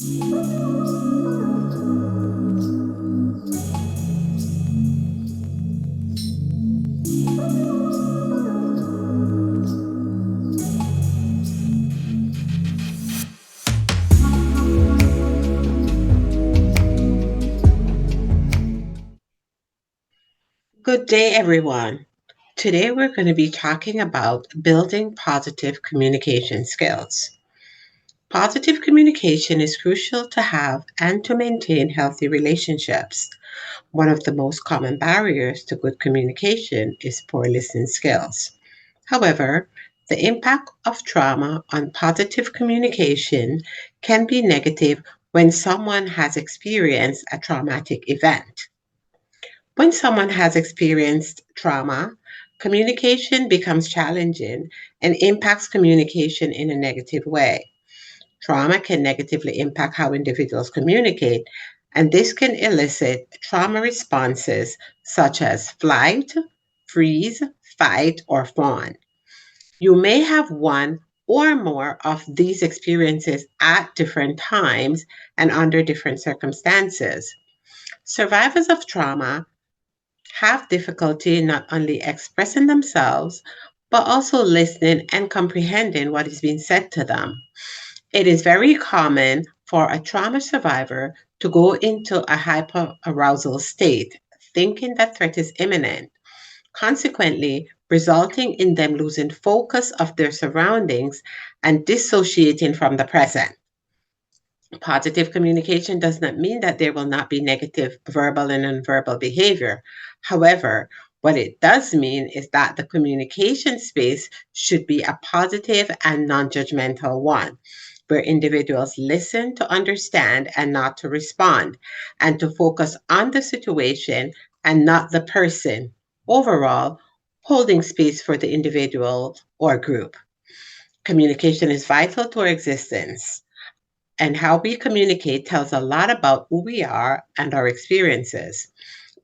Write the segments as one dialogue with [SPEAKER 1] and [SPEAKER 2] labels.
[SPEAKER 1] Good day, everyone. Today we're going to be talking about building positive communication skills. Positive communication is crucial to have and to maintain healthy relationships. One of the most common barriers to good communication is poor listening skills. However, the impact of trauma on positive communication can be negative when someone has experienced a traumatic event. When someone has experienced trauma, communication becomes challenging and impacts communication in a negative way. Trauma can negatively impact how individuals communicate, and this can elicit trauma responses such as flight, freeze, fight, or fawn. You may have one or more of these experiences at different times and under different circumstances. Survivors of trauma have difficulty not only expressing themselves, but also listening and comprehending what is being said to them. It is very common for a trauma survivor to go into a hyperarousal state, thinking that threat is imminent, consequently, resulting in them losing focus of their surroundings and dissociating from the present. Positive communication does not mean that there will not be negative verbal and nonverbal behavior. However, what it does mean is that the communication space should be a positive and non judgmental one, where individuals listen to understand and not to respond, and to focus on the situation and not the person. Overall, holding space for the individual or group. Communication is vital to our existence, and how we communicate tells a lot about who we are and our experiences.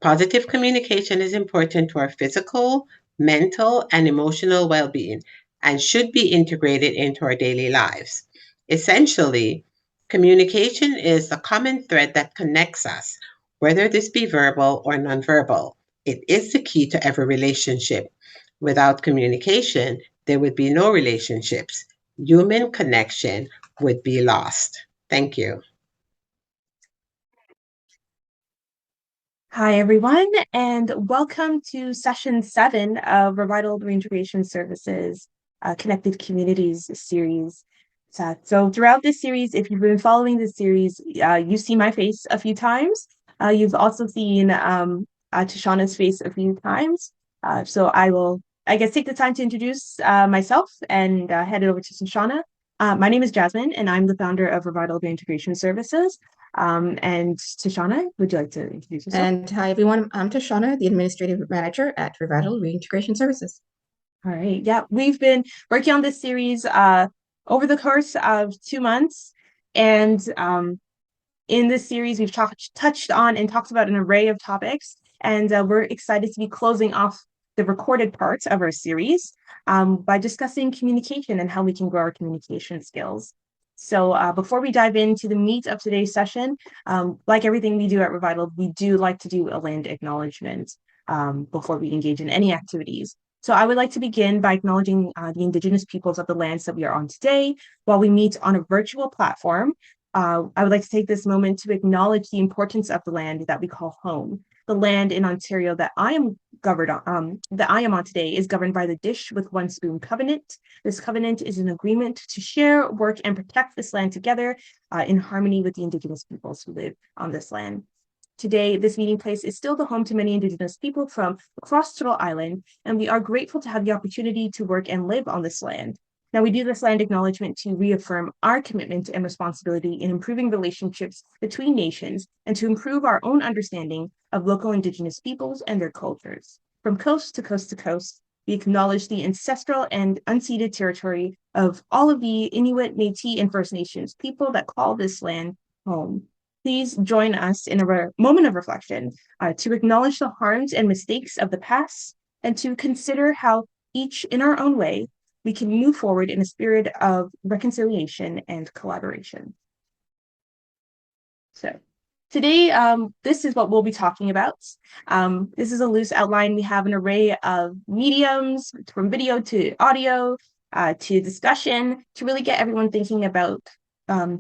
[SPEAKER 1] Positive communication is important to our physical, mental, and emotional well being and should be integrated into our daily lives. Essentially, communication is the common thread that connects us, whether this be verbal or nonverbal. It is the key to every relationship. Without communication, there would be no relationships. Human connection would be lost. Thank you.
[SPEAKER 2] Hi, everyone, and welcome to session 7 of Revitaled Reintegration Services Connected Communities series. So throughout this series, if you've been following this series, you've seen my face a few times. You've also seen Tashana's face a few times. So I will, take the time to introduce myself and head it over to Tashana. My name is Jasmine, and I'm the founder of Revitaled Reintegration Services. And Tashana, would you like to introduce yourself?
[SPEAKER 3] And hi, everyone. I'm Tashana, the Administrative Manager at Revitaled Reintegration Services.
[SPEAKER 2] All right. Yeah, we've been working on this series over the course of 2 months. And in this series, we've touched on and talked about an array of topics. And we're excited to be closing off the recorded parts of our series by discussing communication and how we can grow our communication skills. So before we dive into the meat of today's session, like everything we do at Revitaled, we do like to do a land acknowledgement before we engage in any activities. So I would like to begin by acknowledging the Indigenous peoples of the lands that we are on today. While we meet on a virtual platform, I would like to take this moment to acknowledge the importance of the land that we call home. The land in Ontario that I am on today is governed by the Dish with One Spoon Covenant. This covenant is an agreement to share, work, and protect this land together in harmony with the Indigenous peoples who live on this land. Today, this meeting place is still the home to many Indigenous people from across Turtle Island, and we are grateful to have the opportunity to work and live on this land. Now, we do this land acknowledgement to reaffirm our commitment and responsibility in improving relationships between nations and to improve our own understanding of local Indigenous peoples and their cultures. From coast to coast to coast, we acknowledge the ancestral and unceded territory of all of the Inuit, Métis, and First Nations people that call this land home. Please join us in a moment of reflection to acknowledge the harms and mistakes of the past and to consider how each in our own way we can move forward in a spirit of reconciliation and collaboration. So today, this is what we'll be talking about. This is a loose outline. We have an array of mediums, from video to audio to discussion, to really get everyone thinking about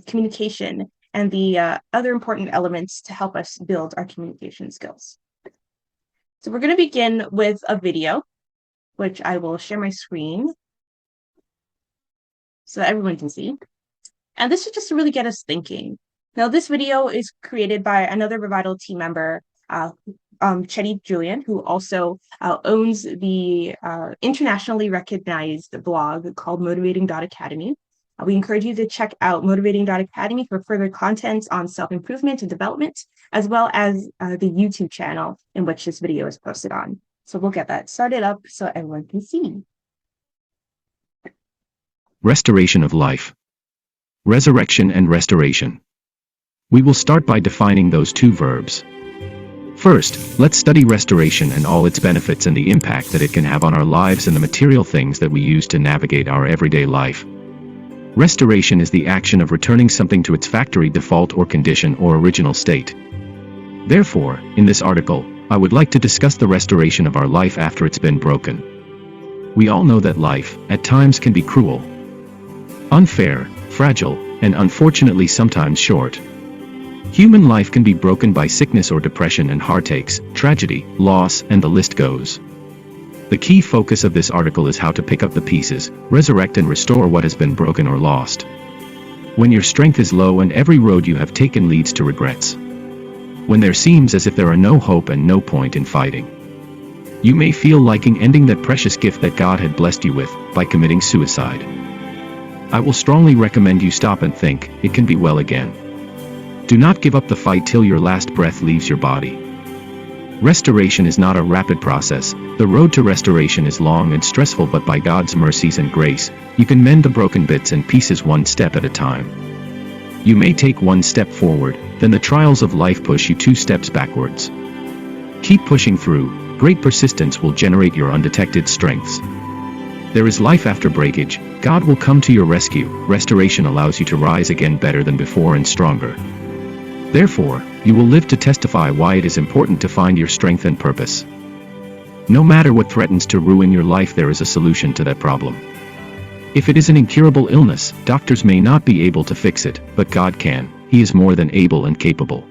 [SPEAKER 2] communication and the other important elements to help us build our communication skills. So we're going to begin with a video, which I will share my screen so that everyone can see. And this is just to really get us thinking. Now, this video is created by another Revitaled team member, Chetty Julian, who also owns the internationally recognized blog called Motivating.Academy. We encourage you to check out Motivating.Academy for further content on self-improvement and development, as well as the YouTube channel in which this video is posted on. So we'll get that started up so everyone can see.
[SPEAKER 4] Restoration of life. Resurrection and restoration. We will start by defining those two verbs. First, let's study restoration and all its benefits and the impact that it can have on our lives and the material things that we use to navigate our everyday life. Restoration is the action of returning something to its factory default or condition or original state. Therefore, in this article, I would like to discuss the restoration of our life after it's been broken. We all know that life, at times, can be cruel, unfair, fragile, and unfortunately sometimes short. Human life can be broken by sickness or depression and heartaches, tragedy, loss, and the list goes. The key focus of this article is how to pick up the pieces, resurrect and restore what has been broken or lost. When your strength is low and every road you have taken leads to regrets. When there seems as if there are no hope and no point in fighting. You may feel like ending that precious gift that God had blessed you with, by committing suicide. I will strongly recommend you stop and think, it can be well again. Do not give up the fight till your last breath leaves your body. Restoration is not a rapid process. The road to restoration is long and stressful, but by God's mercies and grace, you can mend the broken bits and pieces one step at a time. You may take one step forward, then the trials of life push you 2 steps backwards. Keep pushing through. Great persistence will generate your undetected strengths. There is life after breakage. God will come to your rescue. Restoration allows you to rise again better than before and stronger. Therefore, you will live to testify why it is important to find your strength and purpose. No matter what threatens to ruin your life, there is a solution to that problem. If it is an incurable illness, doctors may not be able to fix it, but God can. He is more than able and capable.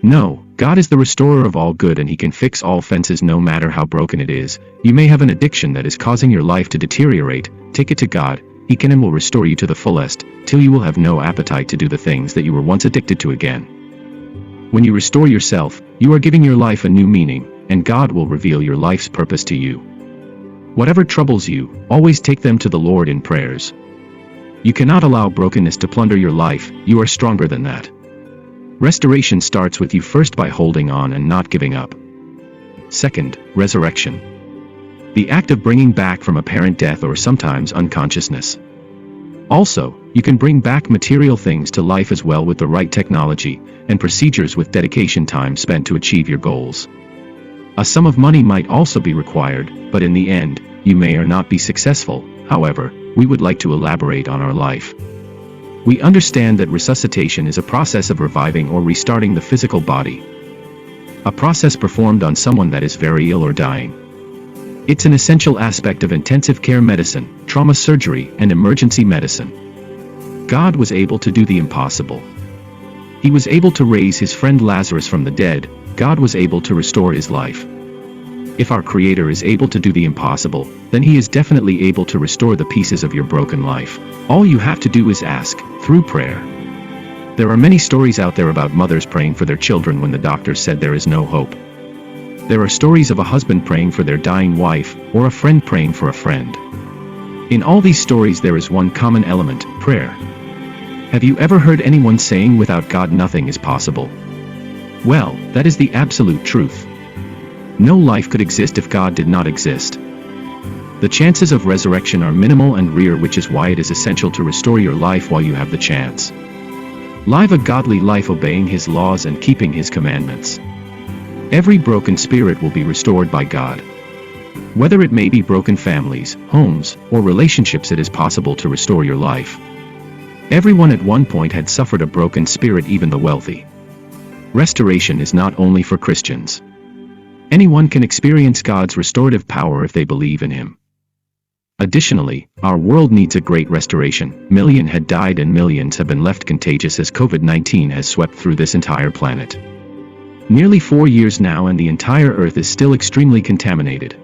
[SPEAKER 4] No, God is the restorer of all good, and He can fix all fences no matter how broken it is. You may have an addiction that is causing your life to deteriorate. Take it to God. He can and will restore you to the fullest, till you will have no appetite to do the things that you were once addicted to again. When you restore yourself, you are giving your life a new meaning, and God will reveal your life's purpose to you. Whatever troubles you, always take them to the Lord in prayers. You cannot allow brokenness to plunder your life. You are stronger than that. Restoration starts with you first by holding on and not giving up. Second, resurrection. The act of bringing back from apparent death or sometimes unconsciousness. Also, you can bring back material things to life as well with the right technology and procedures, with dedication time spent to achieve your goals. A sum of money might also be required, but in the end, you may or not be successful. However, we would like to elaborate on our life. We understand that resuscitation is a process of reviving or restarting the physical body. A process performed on someone that is very ill or dying. It's an essential aspect of intensive care medicine, trauma surgery, and emergency medicine. God was able to do the impossible. He was able to raise his friend Lazarus from the dead. God was able to restore his life. If our Creator is able to do the impossible, then He is definitely able to restore the pieces of your broken life. All you have to do is ask, through prayer. There are many stories out there about mothers praying for their children when the doctor said there is no hope. There are stories of a husband praying for their dying wife, or a friend praying for a friend. In all these stories there is one common element: prayer. Have you ever heard anyone saying without God nothing is possible? Well, that is the absolute truth. No life could exist if God did not exist. The chances of resurrection are minimal and rare, which is why it is essential to restore your life while you have the chance. Live a godly life obeying His laws and keeping His commandments. Every broken spirit will be restored by God. Whether it may be broken families, homes, or relationships, it is possible to restore your life. Everyone at one point had suffered a broken spirit, even the wealthy. restoration is not only for Christians. Anyone can experience God's restorative power if they believe in Him. Additionally, our world needs a great restoration. Millions had died and millions have been left contagious as COVID-19 has swept through this entire planet. Nearly 4 years now and the entire Earth is still extremely contaminated,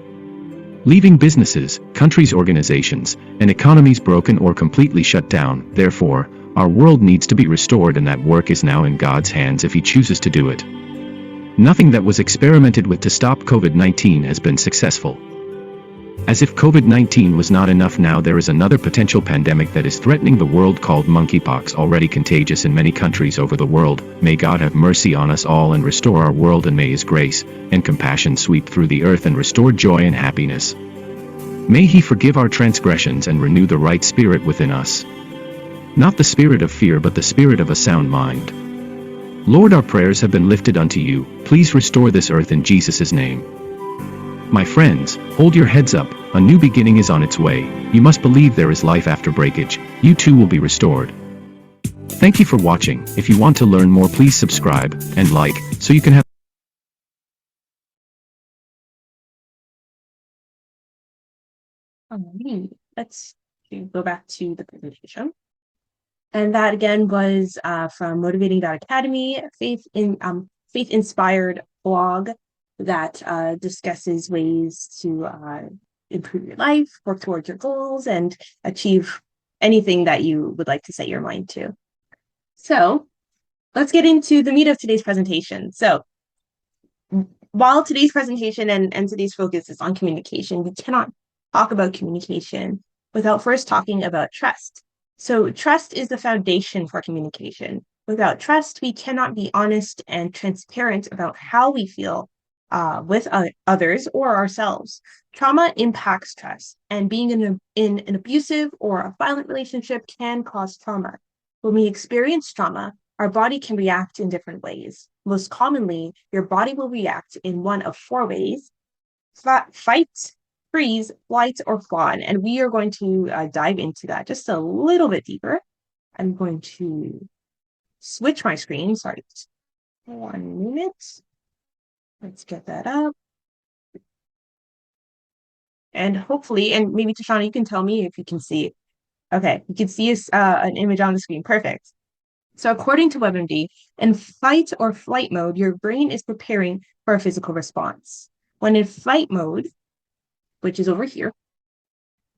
[SPEAKER 4] leaving businesses, countries, organizations, and economies broken or completely shut down. Therefore, our world needs to be restored, and that work is now in God's hands if He chooses to do it. Nothing that was experimented with to stop COVID-19 has been successful. As if COVID-19 was not enough, now there is another potential pandemic that is threatening the world called monkeypox, already contagious in many countries over the world. May God have mercy on us all and restore our world, and may His grace and compassion sweep through the earth and restore joy and happiness. May He forgive our transgressions and renew the right spirit within us. Not the spirit of fear, but the spirit of a sound mind. Lord, our prayers have been lifted unto You. Please restore this earth in Jesus' name. My friends, hold your heads up, a new beginning is on its way. You must believe there is life after breakage. You too will be restored. Thank you for watching. If you want to learn more, please subscribe and like, so you can have
[SPEAKER 2] Let's go back to the presentation. And that again was from Motivating.Academy, faith-inspired blog that discusses ways to improve your life, work towards your goals, and achieve anything that you would like to set your mind to. So let's get into the meat of today's presentation. So while today's presentation and today's focus is on communication, we cannot talk about communication without first talking about trust. So trust is the foundation for communication. Without trust, we cannot be honest and transparent about how we feel with others or ourselves. Trauma impacts trust, and being in an abusive or a violent relationship can cause trauma. When we experience trauma, our body can react in different ways. Most commonly, your body will react in one of 4 ways: fight, freeze, flight, or fawn. And we are going to dive into that just a little bit deeper. I'm going to switch my screen. Sorry, 1 minute. Let's get that up. And hopefully, and maybe Tashana, you can tell me if you can see it. Okay, you can see an image on the screen. Perfect. So according to WebMD, in fight or flight mode, your brain is preparing for a physical response. When in fight mode, which is over here,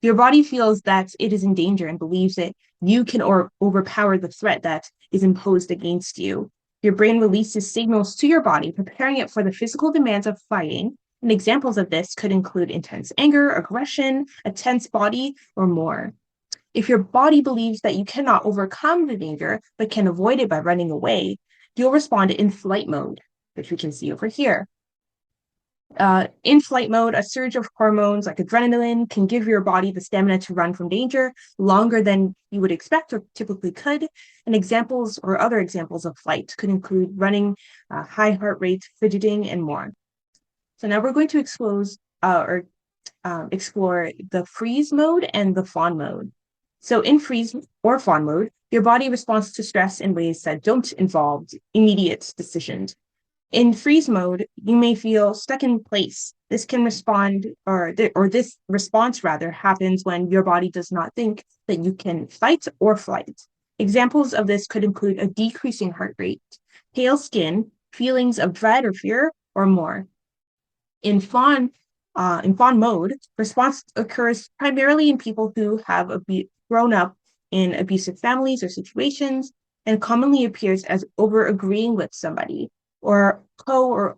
[SPEAKER 2] your body feels that it is in danger and believes that you can overpower the threat that is imposed against you. Your brain releases signals to your body, preparing it for the physical demands of fighting. And examples of this could include intense anger, aggression, a tense body, or more. If your body believes that you cannot overcome the danger, but can avoid it by running away, you'll respond in flight mode, which we can see over here. In flight mode, a surge of hormones like adrenaline can give your body the stamina to run from danger longer than you would expect or typically could. And examples or other examples of flight could include running, high heart rate, fidgeting, and more. So now we're going to explore the freeze mode and the fawn mode. So in freeze or fawn mode, your body responds to stress in ways that don't involve immediate decisions. In freeze mode, you may feel stuck in place. This can respond, this response rather happens when your body does not think that you can fight or flight. Examples of this could include a decreasing heart rate, pale skin, feelings of dread or fear, or more. In fawn mode, response occurs primarily in people who have grown up in abusive families or situations, and commonly appears as over-agreeing with somebody, or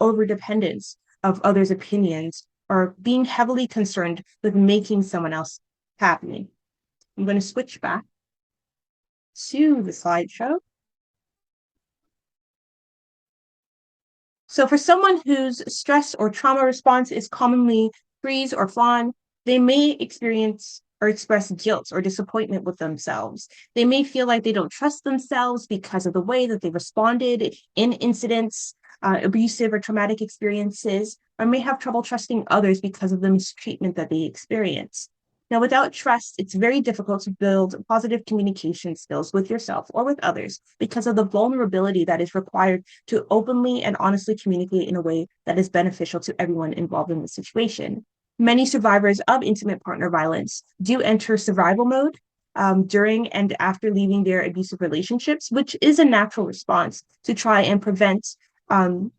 [SPEAKER 2] over-dependence of others' opinions, or being heavily concerned with making someone else happy. I'm going to switch back to the slideshow. So for someone whose stress or trauma response is commonly freeze or fawn, they may experience or express guilt or disappointment with themselves. They may feel like they don't trust themselves because of the way that they responded in incidents, abusive or traumatic experiences, or may have trouble trusting others because of the mistreatment that they experience. Now, without trust, it's very difficult to build positive communication skills with yourself or with others because of the vulnerability that is required to openly and honestly communicate in a way that is beneficial to everyone involved in the situation. Many survivors of intimate partner violence do enter survival mode during and after leaving their abusive relationships, which is a natural response to try and prevent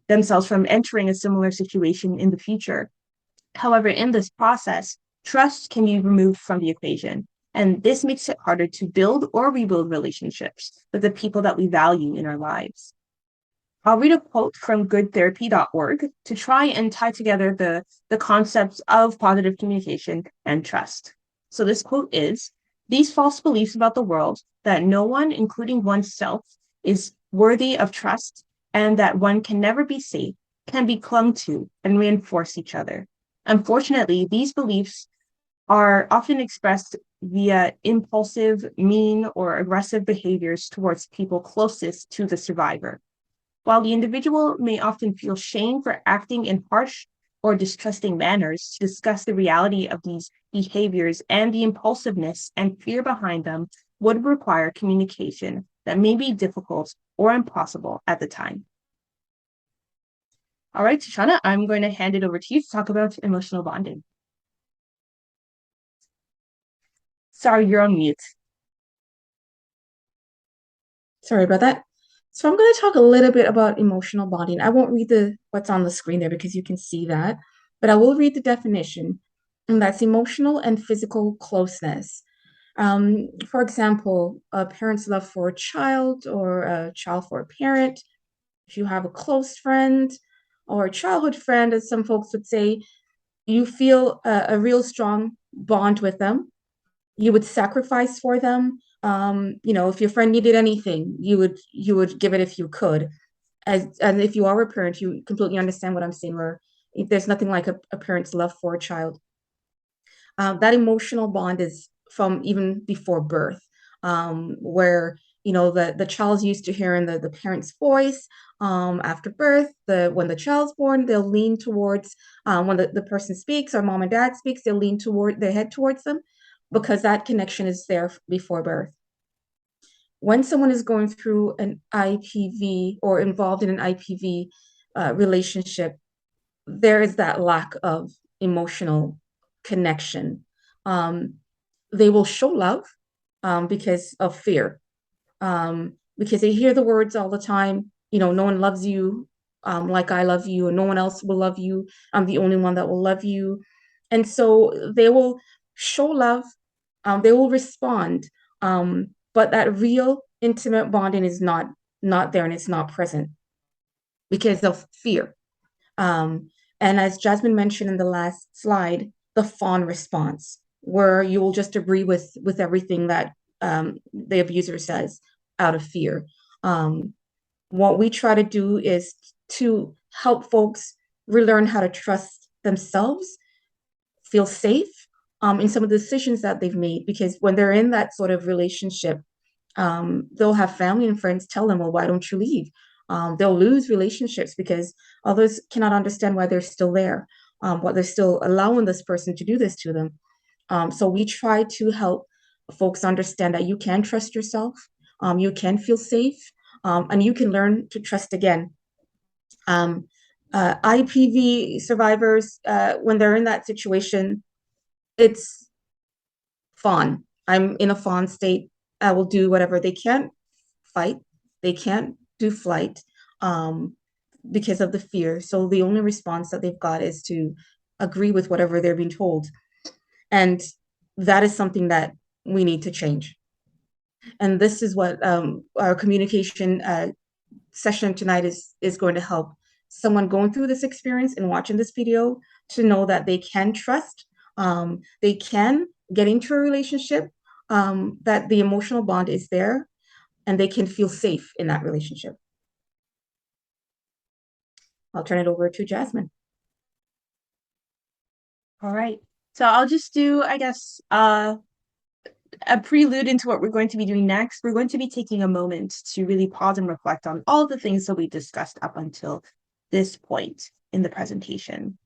[SPEAKER 2] themselves from entering a similar situation in the future. However, in this process, trust can be removed from the equation, and this makes it harder to build or rebuild relationships with the people that we value in our lives. I'll read a quote from goodtherapy.org to try and tie together the concepts of positive communication and trust. So this quote is, "These false beliefs about the world that no one, including oneself, is worthy of trust and that one can never be safe, can be clung to and reinforce each other. Unfortunately, these beliefs are often expressed via impulsive, mean, or aggressive behaviors towards people closest to the survivor. While the individual may often feel shame for acting in harsh or distrusting manners, to discuss the reality of these behaviors and the impulsiveness and fear behind them would require communication that may be difficult or impossible at the time." All right, Tashana, I'm going to hand it over to you to talk about emotional bonding. Sorry, you're on mute.
[SPEAKER 3] Sorry about that. So I'm going to talk a little bit about emotional bonding. I won't read what's on the screen there because you can see that, but I will read the definition, and that's emotional and physical closeness. For example, a parent's love for a child or a child for a parent. If you have a close friend or a childhood friend, as some folks would say, you feel a real strong bond with them. You would sacrifice for them. If your friend needed anything, you would give it if you could. And if you are a parent, you completely understand what I'm saying, where there's nothing like a parent's love for a child. That emotional bond is from even before birth, where the child's used to hearing the parent's voice. After birth, when the child's born, they'll lean towards, when the person speaks or mom and dad speaks, they'll lean toward their head towards them, because that connection is there before birth. When someone is going through an IPV or involved in an IPV relationship, there is that lack of emotional connection. They will show love because of fear, because they hear the words all the time, no one loves you like I love you, and no one else will love you. I'm the only one that will love you. And so they will show love, they will respond, but that real intimate bonding is not there, and it's not present because of fear. And as Jasmine mentioned in the last slide, the fawn response, where you will just agree with everything that the abuser says out of fear. What we try to do is to help folks relearn how to trust themselves, feel safe in some of the decisions that they've made, because when they're in that sort of relationship, they'll have family and friends tell them, well, why don't you leave? They'll lose relationships because others cannot understand why they're still there, why they're still allowing this person to do this to them. So we try to help folks understand that you can trust yourself, you can feel safe, and you can learn to trust again. IPV survivors, when they're in that situation, it's fawn. I'm in a fawn state. I will do whatever. They can't fight. They can't do flight because of the fear. So the only response that they've got is to agree with whatever they're being told. And that is something that we need to change. And this is what our communication session tonight is going to help someone going through this experience and watching this video to know that they can trust, they can get into a relationship, that the emotional bond is there, and they can feel safe in that relationship. I'll turn it over to Jasmine.
[SPEAKER 2] All right. So I'll just do, I guess, a prelude into what we're going to be doing next. We're going to be taking a moment to really pause and reflect on all the things that we discussed up until this point in the presentation.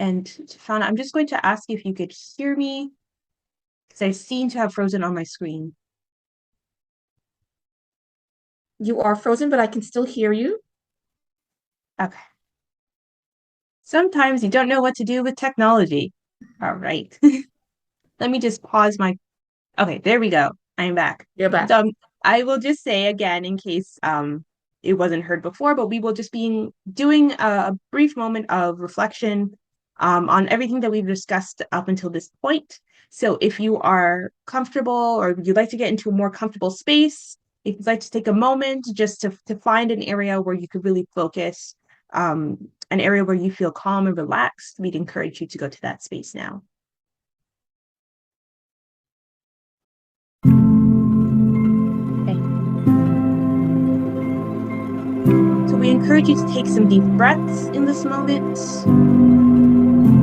[SPEAKER 2] And Tashana, I'm just going to ask you if you could hear me, because I seem to have frozen on my screen.
[SPEAKER 3] You are frozen, but I can still hear you.
[SPEAKER 2] Okay. Sometimes you don't know what to do with technology. All right. Let me just pause my... Okay, there we go. I'm back.
[SPEAKER 3] You're back.
[SPEAKER 2] So I will just say again, in case it wasn't heard before, but we will just be doing a brief moment of reflection on everything that we've discussed up until this point. So if you are comfortable or you'd like to get into a more comfortable space, if you'd like to take a moment just to find an area where you could really focus, an area where you feel calm and relaxed, we'd encourage you to go to that space now. So we encourage you to take some deep breaths in this moment,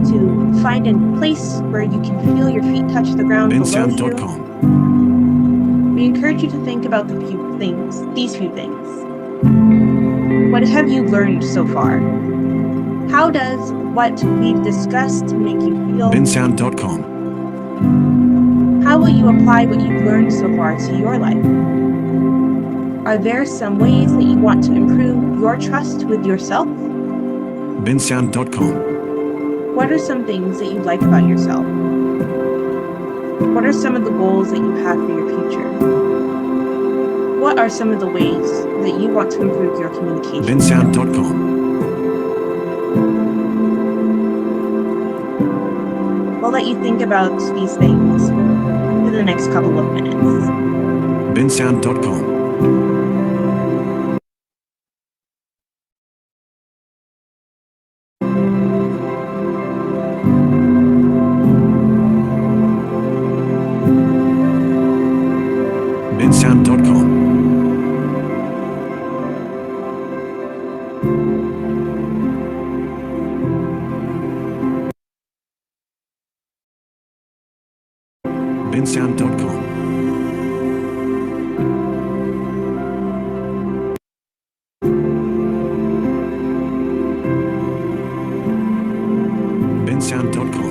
[SPEAKER 2] to find a place where you can feel your feet touch the ground below you. We encourage you to think about these few things. What have you learned so far? How does what we've discussed make you feel?
[SPEAKER 5] bensound.com.
[SPEAKER 2] How will you apply what you've learned so far to your life? Are there some ways that you want to improve your trust with yourself?
[SPEAKER 5] bensound.com.
[SPEAKER 2] What are some things that you like about yourself? What are some of the goals that you have for your future? What are some of the ways that you want to improve your communication?
[SPEAKER 5] bensound.com.
[SPEAKER 2] We'll let you think about these things for the next couple of minutes.
[SPEAKER 5] bensound.com. bensound.com. bensound.com. bensound.com.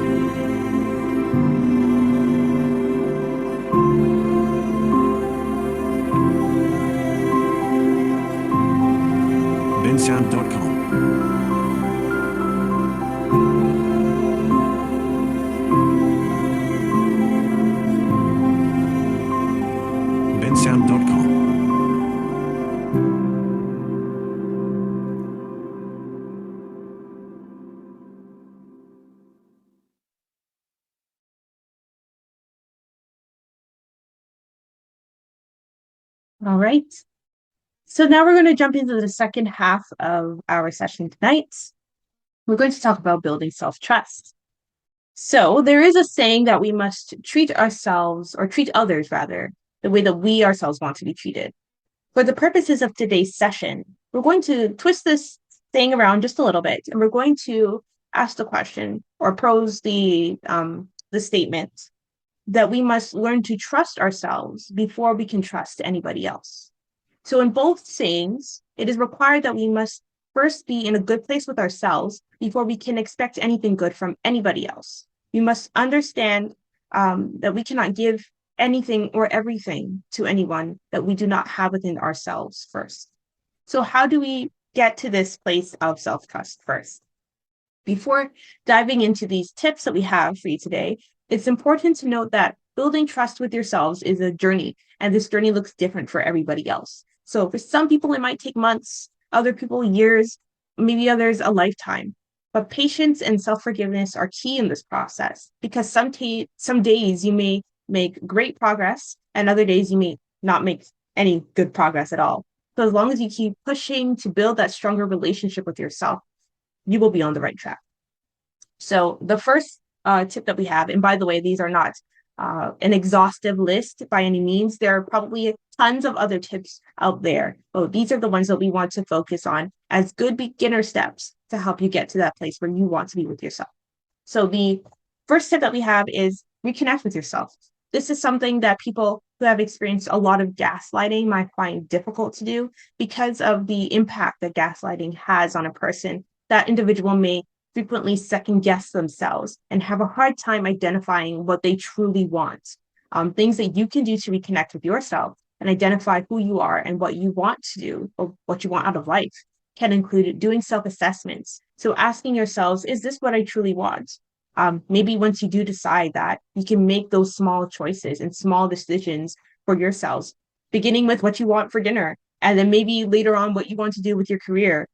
[SPEAKER 5] bensound.com. bensound.com.
[SPEAKER 2] All right. So now we're going to jump into the second half of our session tonight. We're going to talk about building self-trust. So there is a saying that we must treat ourselves, or treat others rather, the way that we ourselves want to be treated. For the purposes of today's session, we're going to twist this saying around just a little bit, and we're going to ask the question or pose the statement that we must learn to trust ourselves before we can trust anybody else. So in both sayings, it is required that we must first be in a good place with ourselves before we can expect anything good from anybody else. We must understand that we cannot give anything or everything to anyone that we do not have within ourselves first. So how do we get to this place of self-trust first? Before diving into these tips that we have for you today, it's important to note that building trust with yourselves is a journey, and this journey looks different for everybody else. So for some people, it might take months, other people years, maybe others a lifetime. But patience and self-forgiveness are key in this process, because some days you may make great progress, and other days you may not make any good progress at all. So as long as you keep pushing to build that stronger relationship with yourself, you will be on the right track. So the first tip that we have, and by the way, these are not an exhaustive list by any means. There are probably tons of other tips out there, but these are the ones that we want to focus on as good beginner steps to help you get to that place where you want to be with yourself. So the first tip that we have is reconnect with yourself. This is something that people who have experienced a lot of gaslighting might find difficult to do because of the impact that gaslighting has on a person. That individual may frequently second guess themselves and have a hard time identifying what they truly want. Things that you can do to reconnect with yourself and identify who you are and what you want to do or what you want out of life can include doing self-assessments. So asking yourselves, is this what I truly want? Maybe once you do decide that, you can make those small choices and small decisions for yourselves, beginning with what you want for dinner, and then maybe later on what you want to do with your career.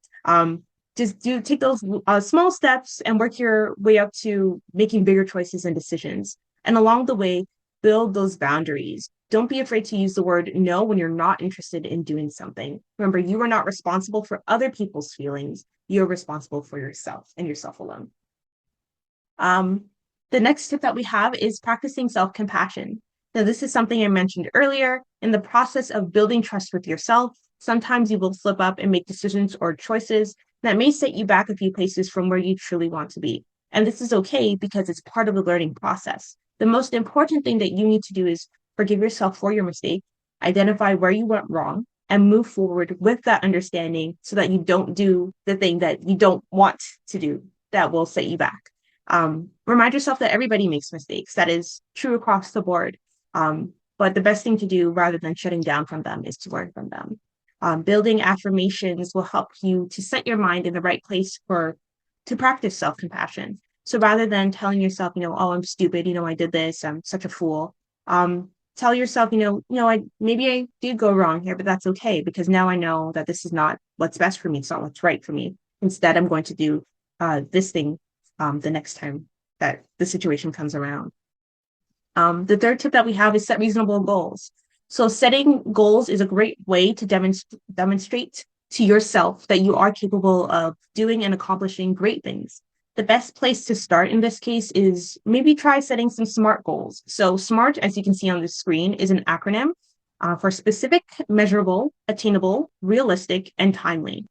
[SPEAKER 2] Just take those small steps and work your way up to making bigger choices and decisions. And along the way, build those boundaries. Don't be afraid to use the word no when you're not interested in doing something. Remember, you are not responsible for other people's feelings. You're responsible for yourself and yourself alone. The next tip that we have is practicing self-compassion. Now, this is something I mentioned earlier. In the process of building trust with yourself, sometimes you will slip up and make decisions or choices that may set you back a few places from where you truly want to be. And this is okay because it's part of the learning process. The most important thing that you need to do is forgive yourself for your mistake, identify where you went wrong, and move forward with that understanding so that you don't do the thing that you don't want to do that will set you back. Remind yourself that everybody makes mistakes. That is true across the board. But the best thing to do rather than shutting down from them is to learn from them. Building affirmations will help you to set your mind in the right place to practice self-compassion. So rather than telling yourself, oh, I'm stupid, I did this, I'm such a fool. Tell yourself, maybe I did go wrong here, but that's okay because now I know that this is not what's best for me. It's not what's right for me. Instead, I'm going to do this thing the next time that the situation comes around. The third tip that we have is set reasonable goals. So setting goals is a great way to demonstrate to yourself that you are capable of doing and accomplishing great things. The best place to start in this case is maybe try setting some SMART goals. So SMART, as you can see on the screen, is an acronym for specific, measurable, attainable, realistic, and timely.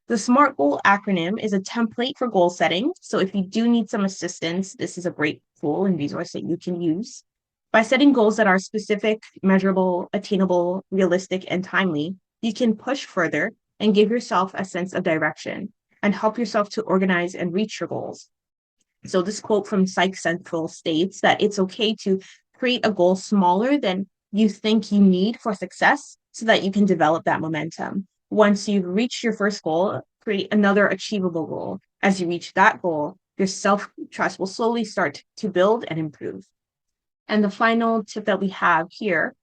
[SPEAKER 2] The SMART goal acronym is a template for goal setting. So if you do need some assistance, this is a great tool and resource that you can use. By setting goals that are specific, measurable, attainable, realistic, and timely, you can push further and give yourself a sense of direction and help yourself to organize and reach your goals. So this quote from Psych Central states that it's okay to create a goal smaller than you think you need for success so that you can develop that momentum. Once you've reached your first goal, create another achievable goal. As you reach that goal, your self-trust will slowly start to build and improve. And the final tip that we have here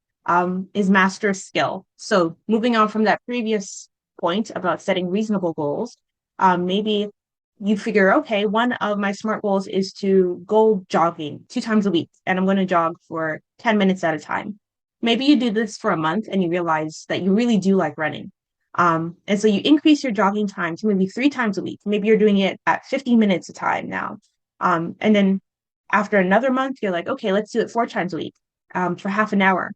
[SPEAKER 2] is master a skill. So moving on from that previous point about setting reasonable goals, maybe you figure, okay, one of my SMART goals is to go jogging 2 times a week, and I'm going to jog for 10 minutes at a time. Maybe you do this for a month and you realize that you really do like running. And so you increase your jogging time to maybe 3 times a week. Maybe you're doing it at 50 minutes a time now. And then after another month, you're like, okay, let's do it 4 times a week for half an hour.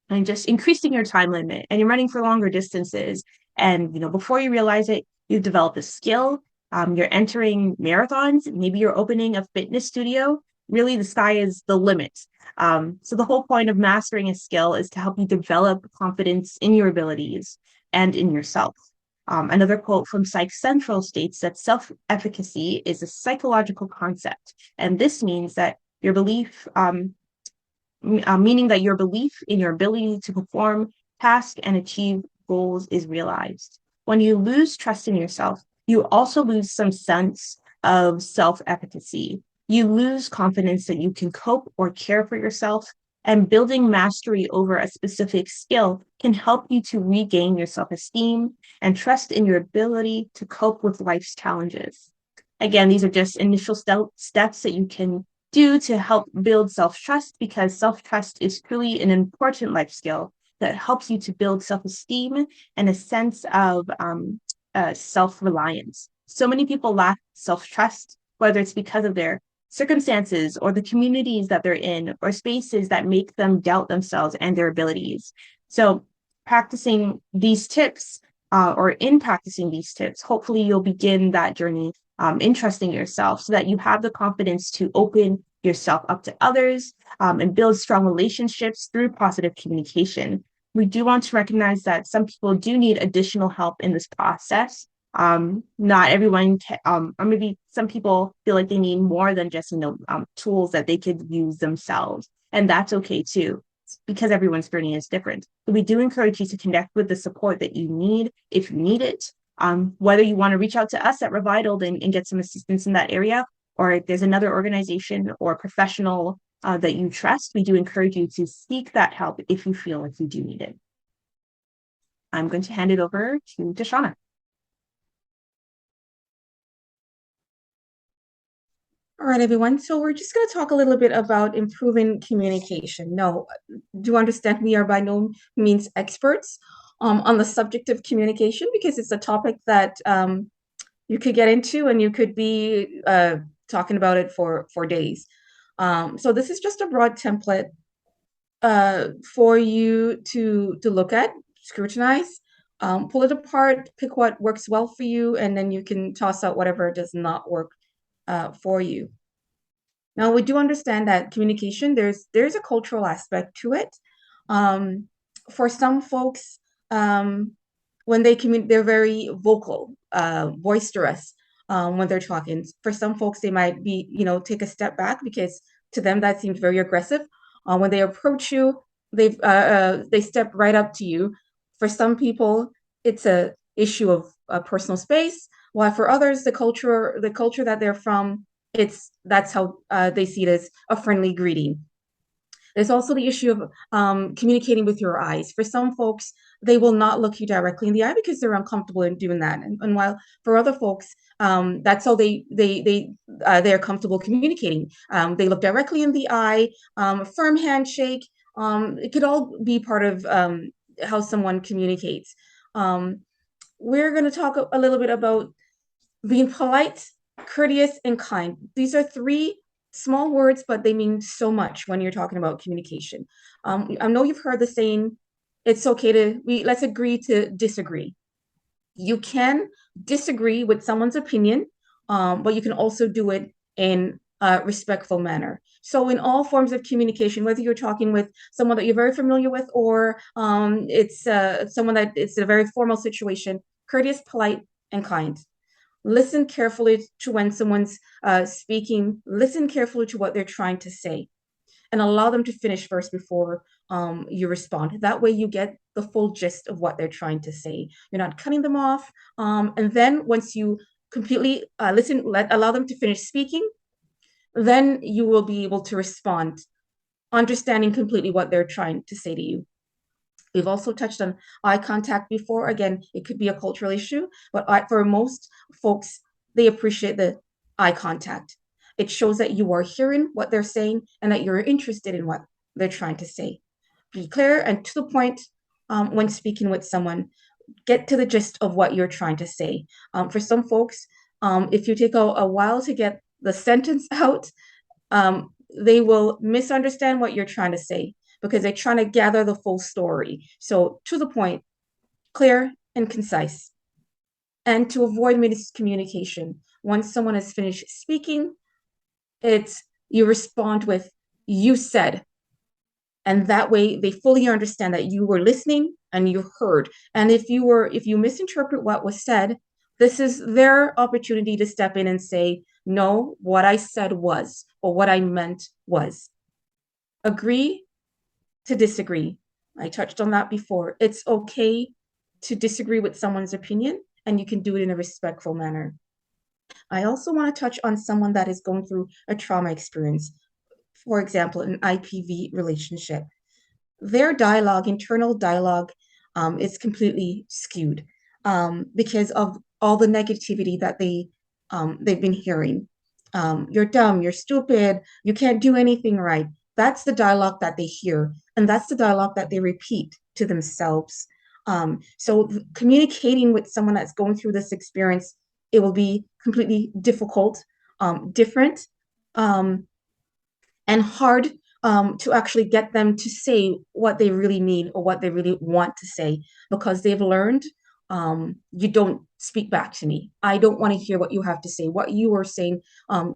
[SPEAKER 2] And just increasing your time limit, and you're running for longer distances. And, before you realize it, you've developed a skill. You're entering marathons. Maybe you're opening a fitness studio. Really, the sky is the limit. So the whole point of mastering a skill is to help you develop confidence in your abilities and in yourself. Another quote from Psych Central states that self-efficacy is a psychological concept. And this means that your belief, meaning that your belief in your ability to perform tasks and achieve goals is realized. When you lose trust in yourself, you also lose some sense of self-efficacy. You lose confidence that you can cope or care for yourself, and building mastery over a specific skill can help you to regain your self-esteem and trust in your ability to cope with life's challenges. Again, these are just initial steps that you can do to help build self-trust, because self-trust is truly an important life skill that helps you to build self-esteem and a sense of self-reliance. So many people lack self-trust, whether it's because of their circumstances or the communities that they're in or spaces that make them doubt themselves and their abilities. So practicing these tips in practicing these tips, hopefully you'll begin that journey in trusting yourself so that you have the confidence to open yourself up to others and build strong relationships through positive communication. We do want to recognize that some people do need additional help in this process. Not everyone or maybe some people feel like they need more than just, tools that they could use themselves. And that's okay too, because everyone's journey is different. But we do encourage you to connect with the support that you need if you need it. Whether you want to reach out to us at Revitaled and get some assistance in that area, or if there's another organization or professional that you trust, we do encourage you to seek that help if you feel like you do need it. I'm going to hand it over to Tashana.
[SPEAKER 3] All right, everyone. So we're just going to talk a little bit about improving communication. No, do understand we are by no means experts on the subject of communication, because it's a topic that you could get into and you could be talking about it for days. So this is just a broad template for you to look at, scrutinize, pull it apart, pick what works well for you, and then you can toss out whatever does not work for you. Now, we do understand that communication, there's a cultural aspect to it. For some folks, when they communicate, they're very vocal, boisterous when they're talking. For some folks, they might be, take a step back because to them that seems very aggressive. When they approach you, they step right up to you. For some people, it's a issue of personal space, while for others, the culture that they're from, that's how they see it as a friendly greeting. There's also the issue of communicating with your eyes. For some folks, they will not look you directly in the eye because they're uncomfortable in doing that. And while for other folks, that's how they're comfortable communicating. They look directly in the eye, a firm handshake. It could all be part of how someone communicates. We're going to talk a little bit about being polite, courteous, and kind. These are three small words, but they mean so much when you're talking about communication. I know you've heard the saying, it's okay let's agree to disagree. You can disagree with someone's opinion, but you can also do it in a respectful manner. So in all forms of communication, whether you're talking with someone that you're very familiar with, or it's someone that it's a very formal situation, courteous, polite, and kind. Listen carefully to when someone's speaking. Listen carefully to what they're trying to say, and allow them to finish first before you respond. That way you get the full gist of what they're trying to say. You're not cutting them off. And then once you completely allow them to finish speaking, then you will be able to respond, understanding completely what they're trying to say to you. We've also touched on eye contact before. Again, it could be a cultural issue, but for most folks, they appreciate the eye contact. It shows that you are hearing what they're saying and that you're interested in what they're trying to say. Be clear and to the point when speaking with someone. Get to the gist of what you're trying to say. For some folks, if you take a while to get the sentence out, they will misunderstand what you're trying to say, because they're trying to gather the full story. So to the point, clear and concise. And to avoid miscommunication, once someone has finished speaking, you respond with, you said. And that way they fully understand that you were listening and you heard. And if you misinterpret what was said, this is their opportunity to step in and say, no, what I said was, or what I meant was. Agree to disagree. I touched on that before. It's okay to disagree with someone's opinion, and you can do it in a respectful manner. I also want to touch on someone that is going through a trauma experience. For example, an IPV relationship. Their internal dialogue, is completely skewed because of all the negativity that they've been hearing. You're dumb, you're stupid, you can't do anything right. That's the dialogue that they hear, and that's the dialogue that they repeat to themselves. So communicating with someone that's going through this experience, it will be completely difficult, different, and hard to actually get them to say what they really mean or what they really want to say, because they've learned you don't speak back to me. I don't want to hear what you have to say. What you are saying,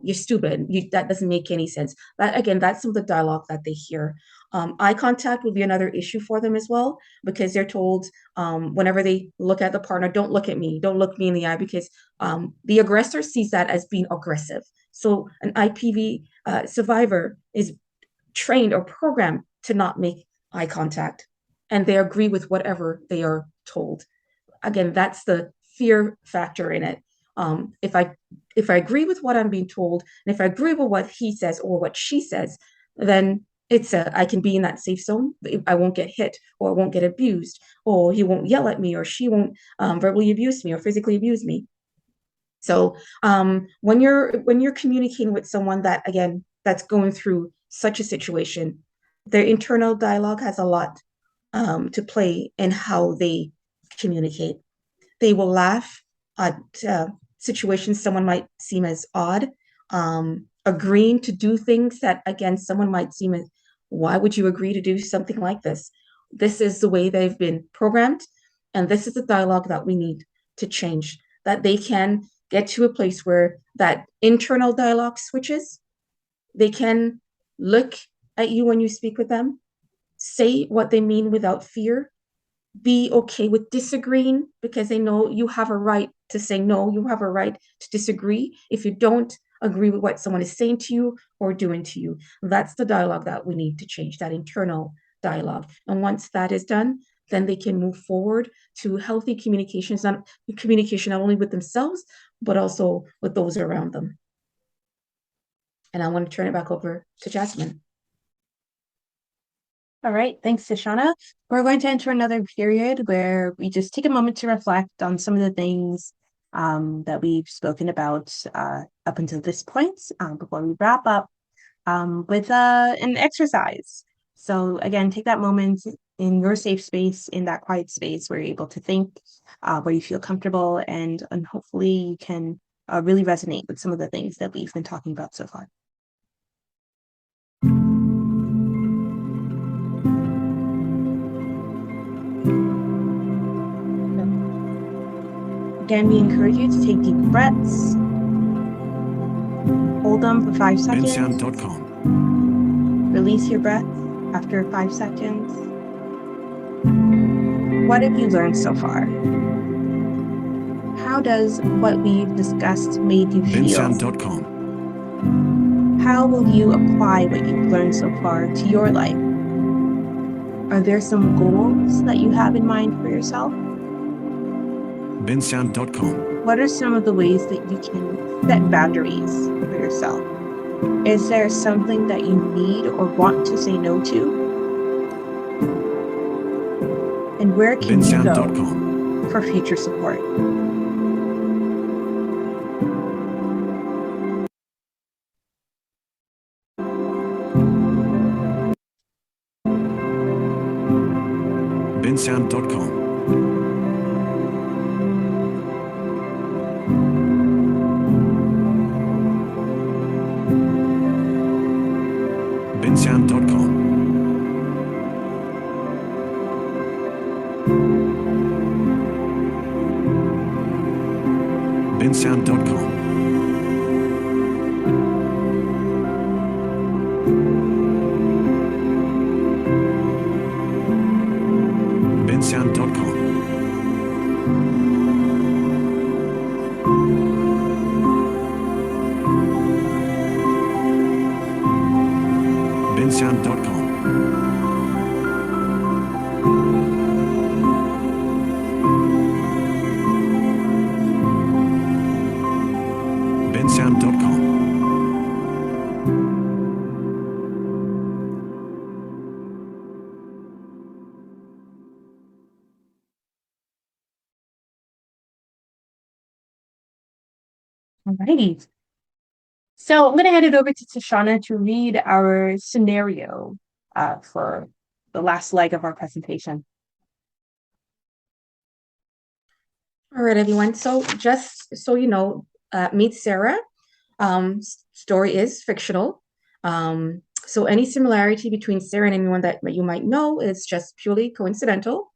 [SPEAKER 3] you're stupid. That doesn't make any sense. That again, that's some of the dialogue that they hear. Eye contact will be another issue for them as well, because they're told whenever they look at the partner, don't look at me, don't look me in the eye, because the aggressor sees that as being aggressive. So an IPV survivor is trained or programmed to not make eye contact, and they agree with whatever they are told. Again, that's the fear factor in it. If I agree with what I'm being told, and if I agree with what he says or what she says, then I can be in that safe zone. I won't get hit, or I won't get abused, or he won't yell at me, or she won't verbally abuse me or physically abuse me. So when you're communicating with someone that's going through such a situation, their internal dialogue has a lot to play in how they communicate. They will laugh at situations someone might seem as odd, agreeing to do things that, again, someone might seem as, why would you agree to do something like this? This is the way they've been programmed, and this is the dialogue that we need to change, that they can get to a place where that internal dialogue switches. They can look at you when you speak with them, say what they mean without fear, be okay with disagreeing, because they know you have a right to say no, you have a right to disagree if you don't agree with what someone is saying to you or doing to you. That's the dialogue that we need to change, that internal dialogue. And once that is done, then they can move forward to healthy communication not only with themselves, but also with those around them. And I want to turn it back over to Jasmyne.
[SPEAKER 2] All right, thanks, Tashana. We're going to enter another period where we just take a moment to reflect on some of the things that we've spoken about up until this point before we wrap up with an exercise. So again, take that moment in your safe space, in that quiet space where you're able to think, where you feel comfortable, and hopefully you can really resonate with some of the things that we've been talking about so far. Again, we encourage you to take deep breaths. Hold them for 5 seconds.
[SPEAKER 5] bensound.com.
[SPEAKER 2] Release your breath after 5 seconds. What have you learned so far? How does what we've discussed made you feel?
[SPEAKER 5] bensound.com.
[SPEAKER 2] How will you apply what you've learned so far to your life? Are there some goals that you have in mind for yourself?
[SPEAKER 5] bensound.com.
[SPEAKER 2] What are some of the ways that you can set boundaries for yourself? Is there something that you need or want to say no to? And where can you go
[SPEAKER 5] bensound.com.
[SPEAKER 2] for future support?
[SPEAKER 5] bensound.com. bensound.com. bensound.com. bensound.com. bensound.com. bensound.com.
[SPEAKER 2] Alrighty. So I'm going to hand it over to Tashana to read our scenario for the last leg of our presentation.
[SPEAKER 3] All right, everyone. So just so you know, meet Sarah. Story is fictional. So any similarity between Sarah and anyone that you might know is just purely coincidental.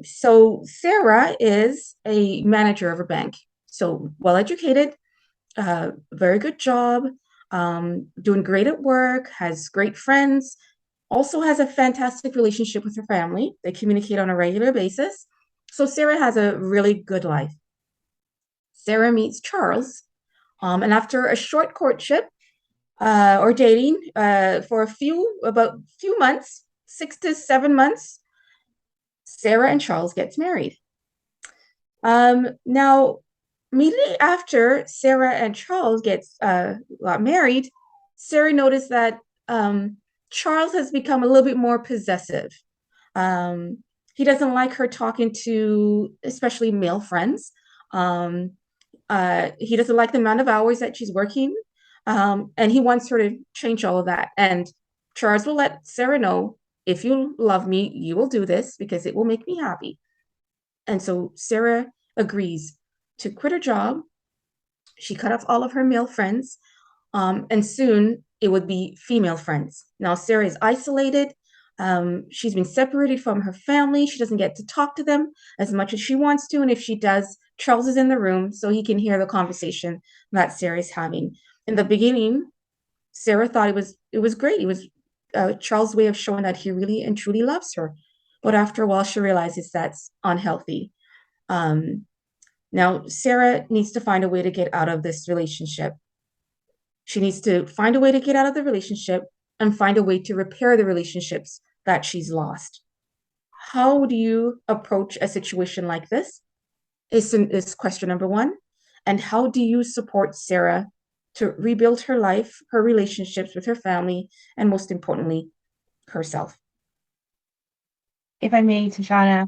[SPEAKER 3] So Sarah is a manager of a bank. So well educated, very good job, doing great at work, has great friends, also has a fantastic relationship with her family. They communicate on a regular basis. So Sarah has a really good life. Sarah meets Charles, and after a short courtship or dating for about few months, 6 to 7 months, Sarah and Charles gets married. Now, immediately after Sarah and Charles got married, Sarah noticed that Charles has become a little bit more possessive. Um, he doesn't like her talking to, especially male friends. Um, he doesn't like the amount of hours that she's working, and he wants her to change all of that. And Charles will let Sarah know, if you love me, you will do this because it will make me happy. And so Sarah agrees to quit her job. She cut off all of her male friends, and soon it would be female friends. Now, Sarah is isolated. She's been separated from her family. She doesn't get to talk to them as much as she wants to. And if she does, Charles is in the room so he can hear the conversation that Sarah is having. In the beginning, Sarah thought it was great. It was Charles' way of showing that he really and truly loves her. But after a while, she realizes that's unhealthy. Um, Now, Sarah needs to find a way to get out of this relationship. She needs to find a way to get out of the relationship and find a way to repair the relationships that she's lost. How do you approach a situation like this? Is question number one. And how do you support Sarah to rebuild her life, her relationships with her family, and most importantly, herself?
[SPEAKER 2] If I may, Tashana,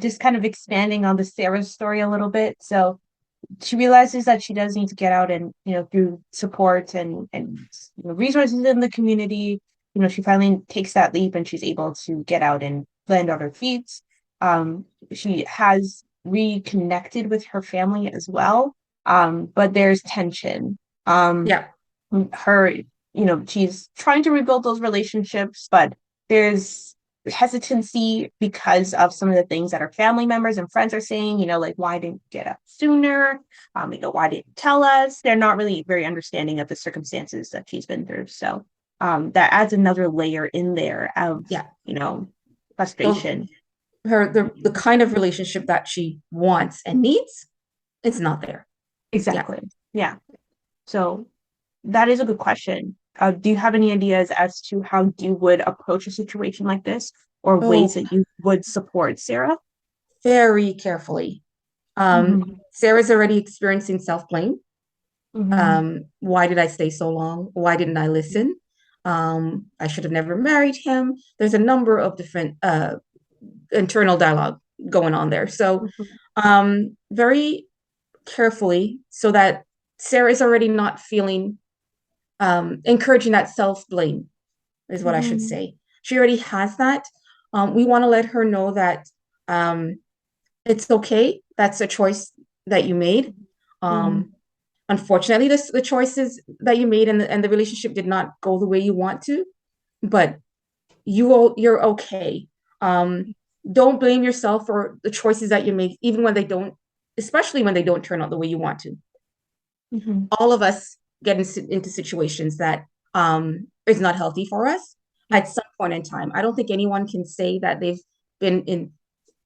[SPEAKER 2] just kind of expanding on the Sarah story a little bit. So she realizes that she does need to get out and, through support and resources in the community, she finally takes that leap and she's able to get out and land on her feet. She has reconnected with her family as well. But there's tension.
[SPEAKER 3] Yeah.
[SPEAKER 2] Her, she's trying to rebuild those relationships, but there's hesitancy because of some of the things that her family members and friends are saying, like, why didn't you get up sooner? Why didn't you tell us? They're not really very understanding of the circumstances that she's been through. So that adds another layer in there of, frustration.
[SPEAKER 3] So the kind of relationship that she wants and needs, it's not there.
[SPEAKER 2] Exactly. Yeah. So that is a good question. Do you have any ideas as to how you would approach a situation like this, or ways that you would support Sarah?
[SPEAKER 3] Very carefully. Sarah's already experiencing self-blame. Why did I stay so long? Why didn't I listen? I should have never married him. There's a number of different internal dialogue going on there. So very carefully, so that Sarah is already not feeling encouraging that self-blame is what I should say. She already has that. We want to let her know that it's okay. That's a choice that you made. Unfortunately, the choices that you made and the relationship did not go the way you want to, but you're okay. Don't blame yourself for the choices that you make, even when they don't, especially when they don't turn out the way you want to. All of us get into situations that is not healthy for us at some point in time. I don't think anyone can say that they've been in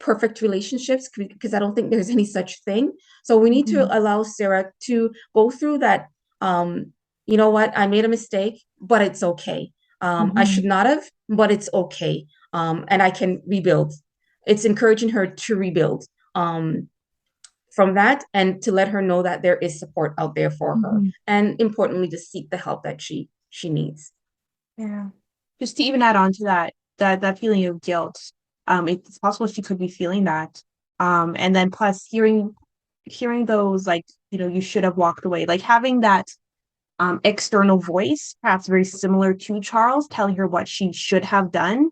[SPEAKER 3] perfect relationships, because I don't think there's any such thing. So we need to allow Sarah to go through that. You know what? I made a mistake, but it's okay. I should not have, but it's okay. And I can rebuild. It's encouraging her to rebuild from that, and to let her know that there is support out there for her, and importantly, to seek the help that she needs.
[SPEAKER 2] Yeah. Just to even add on to that feeling of guilt, it's possible she could be feeling that. And then plus hearing those, like, you should have walked away, like having that external voice, perhaps very similar to Charles, telling her what she should have done.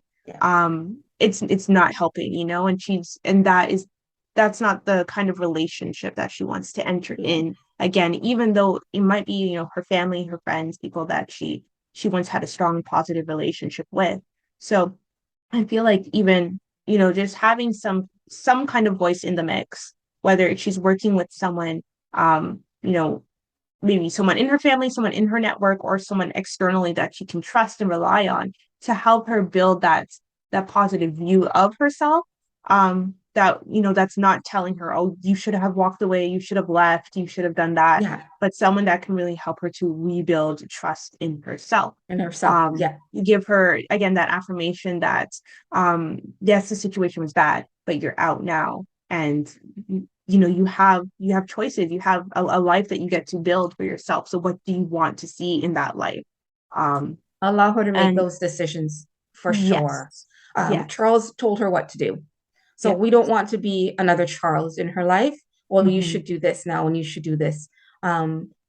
[SPEAKER 2] It's not helping, and that's not the kind of relationship that she wants to enter in again, even though it might be, her family, her friends, people that she once had a strong positive relationship with. So I feel like even just having some kind of voice in the mix, whether she's working with someone, maybe someone in her family, someone in her network, or someone externally that she can trust and rely on to help her build that positive view of herself. That's not telling her, oh, you should have walked away, you should have left, you should have done that,
[SPEAKER 3] Yeah.
[SPEAKER 2] but someone that can really help her to rebuild trust in herself.
[SPEAKER 3] And herself. Yeah.
[SPEAKER 2] Give her again that affirmation that yes, the situation was bad, but you're out now, and you have choices, you have a life that you get to build for yourself. So what do you want to see in that life?
[SPEAKER 3] Allow her to make
[SPEAKER 2] And
[SPEAKER 3] those decisions for sure.
[SPEAKER 2] yes, yes,
[SPEAKER 3] Charles told her what to do. So
[SPEAKER 2] yes.
[SPEAKER 3] we don't want to be another Charles in her life. Well, you
[SPEAKER 2] Mhm.
[SPEAKER 3] should do this now and you should do this.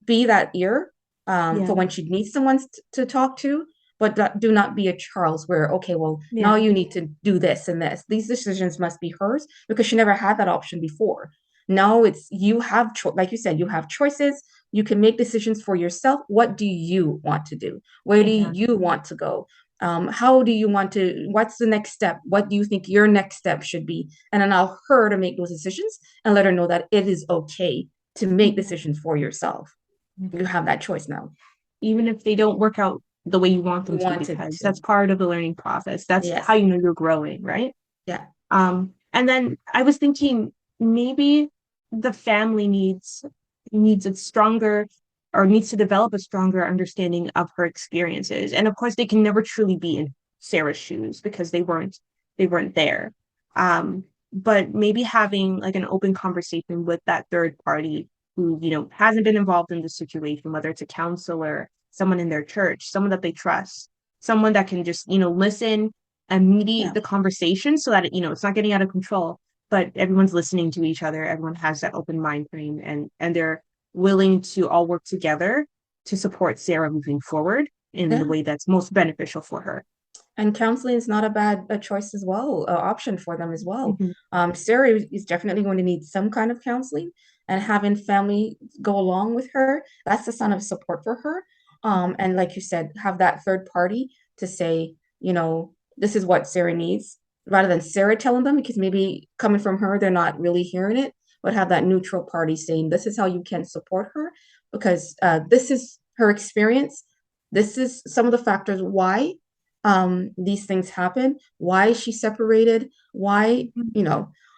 [SPEAKER 3] Be that ear
[SPEAKER 2] Yeah.
[SPEAKER 3] for when she needs someone to talk to, but do not be a Charles where, okay, well, now
[SPEAKER 2] Yeah.
[SPEAKER 3] you need to do this and this. These decisions must be hers because she never had that option before. Now it's you have, like you said, you have choices. You can make decisions for yourself. What do you want to do? Where do
[SPEAKER 2] Exactly.
[SPEAKER 3] you want to go? How do you want to, what's the next step? What do you think your next step should be? And allow her to make those decisions and let her know that it is okay to make decisions for yourself. You have that choice now.
[SPEAKER 2] Even if they don't work out the way you want them to,
[SPEAKER 3] Wanted
[SPEAKER 2] because
[SPEAKER 3] to.
[SPEAKER 2] that's part of the learning process. That's
[SPEAKER 3] Yes.
[SPEAKER 2] how you know you're growing, right?
[SPEAKER 3] Yeah.
[SPEAKER 2] And then I was thinking maybe the family needs a stronger, or needs to develop a stronger understanding of her experiences. And of course, they can never truly be in Sarah's shoes because they weren't there. But maybe having like an open conversation with that third party who, hasn't been involved in the situation, whether it's a counselor, someone in their church, someone that they trust, someone that can just, listen and mediate the conversation so that, it's not getting out of control, but everyone's listening to each other. Everyone has that open mind frame, and they're willing to all work together to support Sarah moving forward in the way that's most beneficial for her.
[SPEAKER 3] And counseling is not a bad choice as well, option for them as well.
[SPEAKER 2] Mm-hmm.
[SPEAKER 3] Sarah is definitely going to need some kind of counseling, and having family go along with her, that's a sign of support for her. And like you said, have that third party to say, this is what Sarah needs, rather than Sarah telling them, because maybe coming from her, they're not really hearing it, but have that neutral party saying, this is how you can support her, because this is her experience. This is some of the factors why these things happen, why she separated, why,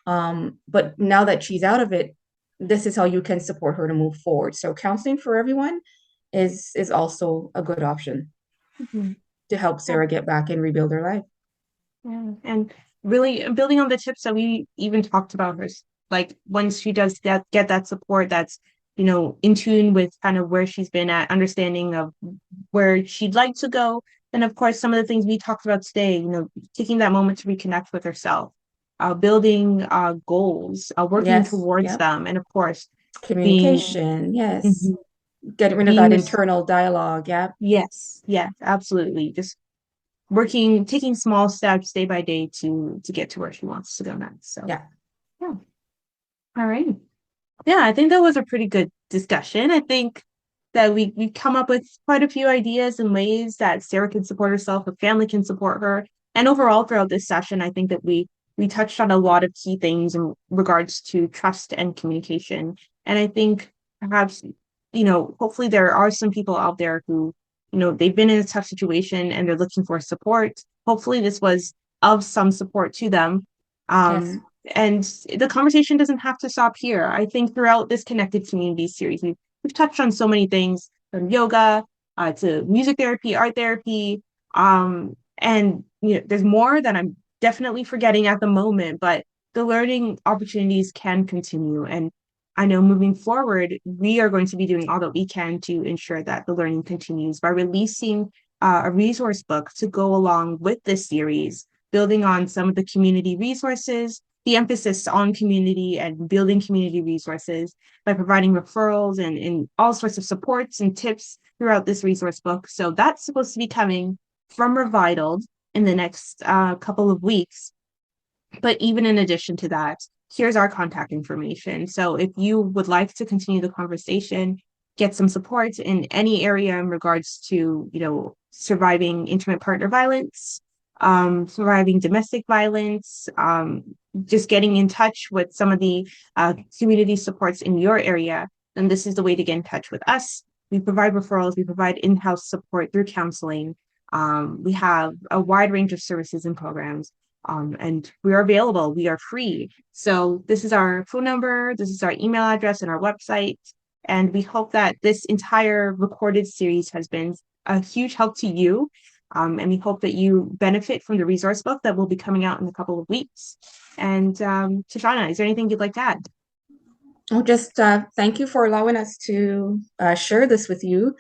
[SPEAKER 3] but now that she's out of it, this is how you can support her to move forward. So counseling for everyone is also a good option to help Sarah get back and rebuild her life.
[SPEAKER 2] Yeah. And really building on the tips that we even talked about, her, like once she does get that support, that's, in tune with kind of where she's been at, understanding of where she'd like to go. And of course, some of the things we talked about today, taking that moment to reconnect with herself, building goals, working towards them. And of course,
[SPEAKER 3] communication, yes. Getting rid of
[SPEAKER 2] being
[SPEAKER 3] that internal dialogue. Yeah.
[SPEAKER 2] Yes, absolutely. Just taking small steps day by day to get to where she wants to go next. So
[SPEAKER 3] yeah.
[SPEAKER 2] All right. Yeah, I think that was a pretty good discussion. I think that we come up with quite a few ideas and ways that Sarah can support herself, her family can support her. And overall throughout this session, I think that we touched on a lot of key things in regards to trust and communication. And I think perhaps, hopefully there are some people out there who, they've been in a tough situation and they're looking for support. Hopefully this was of some support to them.
[SPEAKER 3] Yes.
[SPEAKER 2] And the conversation doesn't have to stop here. I think throughout this Connected Communities series, we've touched on so many things, from yoga to music therapy, art therapy, and there's more that I'm definitely forgetting at the moment, but the learning opportunities can continue. And I know moving forward, we are going to be doing all that we can to ensure that the learning continues by releasing a resource book to go along with this series, building on some of the community resources, the emphasis on community and building community resources by providing referrals and all sorts of supports and tips throughout this resource book. So that's supposed to be coming from Revitaled in the next couple of weeks. But even in addition to that, here's our contact information. So if you would like to continue the conversation, get some support in any area in regards to, surviving intimate partner violence, surviving domestic violence, just getting in touch with some of the community supports in your area, then this is the way to get in touch with us. We provide referrals, we provide in-house support through counseling. We have a wide range of services and programs, and we are available. We are free. So this is our phone number, this is our email address and our website. And we hope that this entire recorded series has been a huge help to you. And we hope that you benefit from the resource book that will be coming out in a couple of weeks. And Tashana, is there anything you'd like to add?
[SPEAKER 3] Oh, just thank you for allowing us to share this with you.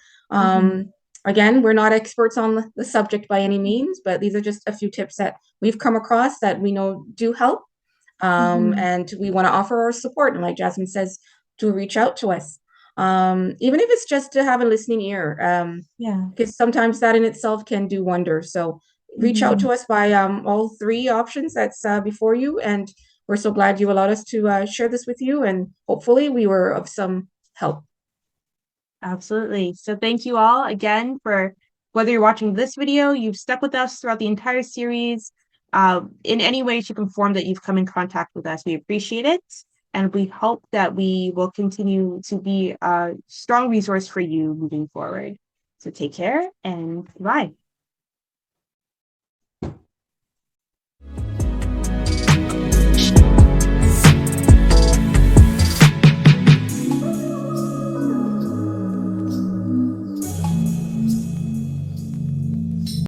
[SPEAKER 3] Again, we're not experts on the subject by any means, but these are just a few tips that we've come across that we know do help. And we want to offer our support. And like Jasmine says, to reach out to us. Even if it's just to have a listening ear, because sometimes that in itself can do wonders. So reach out to us by all three options that's before you, and we're so glad you allowed us to share this with you, and hopefully we were of some help.
[SPEAKER 2] Absolutely. So thank you all again for whether you're watching this video, you've stuck with us throughout the entire series, in any way, shape, and form that you've come in contact with us. We appreciate it. And we hope that we will continue to be a strong resource for you moving forward. So take care and bye.